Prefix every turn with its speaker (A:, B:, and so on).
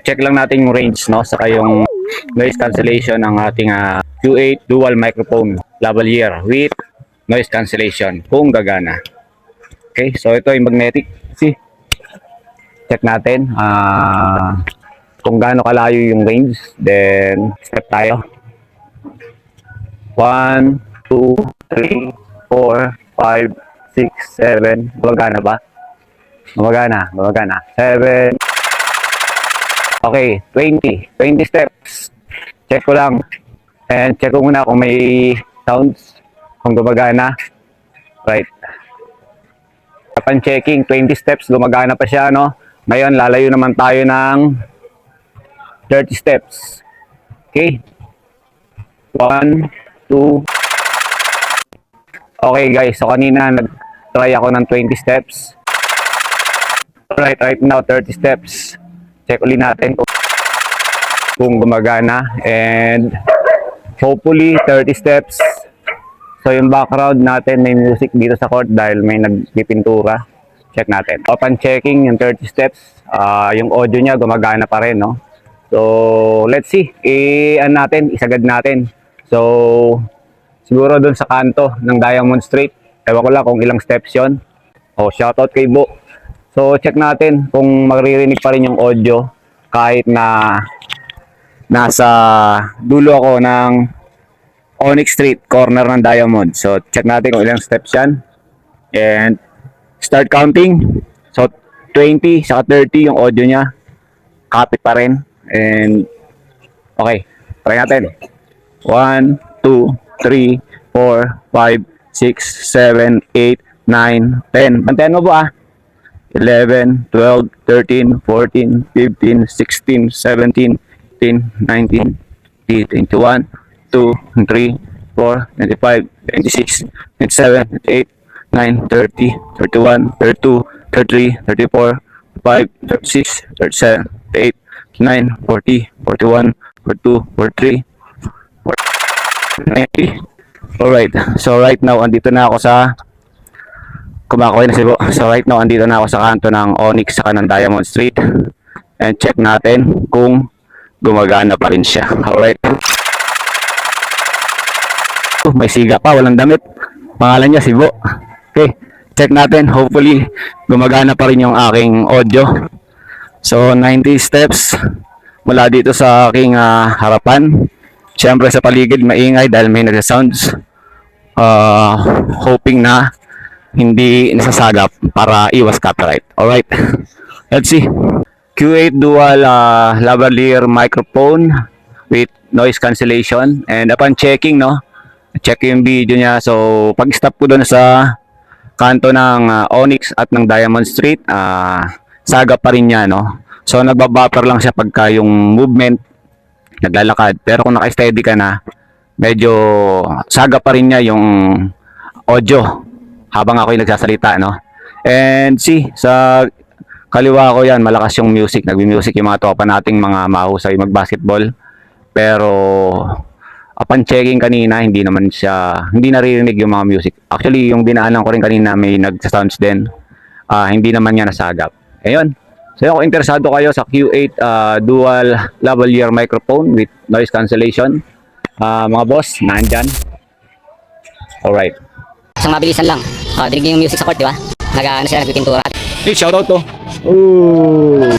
A: check lang natin yung range, no? Saka yung noise cancellation ng ating Q8 dual microphone lavalier with noise cancellation kung gagana. Okay, so ito yung magnetic. See? Check natin kung gaano kalayo yung range. Then, step tayo. 1, 2, 3, 4, 5, 6, 7. Gumagana ba? Gumagana. 7. Okay, 20 steps. Check ko lang. And check ko muna kung may sounds. Kung gumagana. Right. Upon checking, 20 steps. Gumagana pa siya, no? Ngayon, lalayo naman tayo ng 30 steps. Okay. 1, 2. Okay, guys. So, kanina, nag-try ako ng 20 steps. Right now, 30 steps. Check ulit natin kung gumagana. And hopefully 30 steps. So yung background natin may music dito sa court dahil may nagpipintura. Check natin. Upon checking yung 30 steps, yung audio niya gumagana pa rin, no? So let's see. Isagad natin. So siguro doon sa kanto ng Diamond Street. Ewan ko lang kung ilang steps yon. Shoutout kay Bo. So, check natin kung maririnig pa rin yung audio kahit na nasa dulo ako ng Onyx Street, corner ng Diamond. So, check natin kung ilang steps yan. And, start counting. So, 20 saka 30 yung audio niya. Copy pa rin. And, okay. Try natin. 1, 2, 3, 4, 5, 6, 7, 8, 9, 10. Bantayan mo po 11, 12, 13, 14, 15, 16, 17, 18, 19, 20, 21, 2, 3, 4, 25, 26, 27, 28, 9, 30, 31, 32, 33, 34, 35, 36, 37, 38, 39, 40, 41, 42, 43, 90. Alright, so right now, andito na ako sa kumakoy na si Bo. So right now, andito na ako sa kanto ng Onyx saka ng Diamond Street. And check natin kung gumagana pa rin siya. Alright. May siga pa, walang damit. Pangalan niya si Bo. Okay, check natin. Hopefully, gumagana pa rin yung aking audio. So 90 steps mula dito sa aking harapan. Siyempre sa paligid maingay dahil may nagsasounds. Hoping na hindi nasasagap para iwas copyright. Alright, let's see. Q8 dual lavalier microphone with noise cancellation. And upon checking, no, check yung video niya. So pag stop ko doon sa kanto ng Onyx at ng Diamond Street, sagap pa rin niya, no. So nagbabuffer lang siya pagka yung movement naglalakad. Pero kung naka-steady ka na, medyo sagap pa rin niya yung audio habang ako'y nagsasalita, no? And see, sa kaliwa ko yan, malakas yung music. Nagbi-music yung mga tropa nating mga mahusay mag-basketball. Pero upon checking kanina, hindi naririnig yung mga music. Actually, yung dinaanan ko rin kanina, may nag-sounds din. Hindi naman niya nasagap. Ayun. So kung interesado kayo sa Q8 dual lavalier microphone with noise cancellation, mga boss, nandyan. Alright.
B: Isang mabilisan lang. Dinig niyo yung music sa court, di ba? Nag-ano siya, nagpipintura.
A: Hey, shoutout to. Ooh.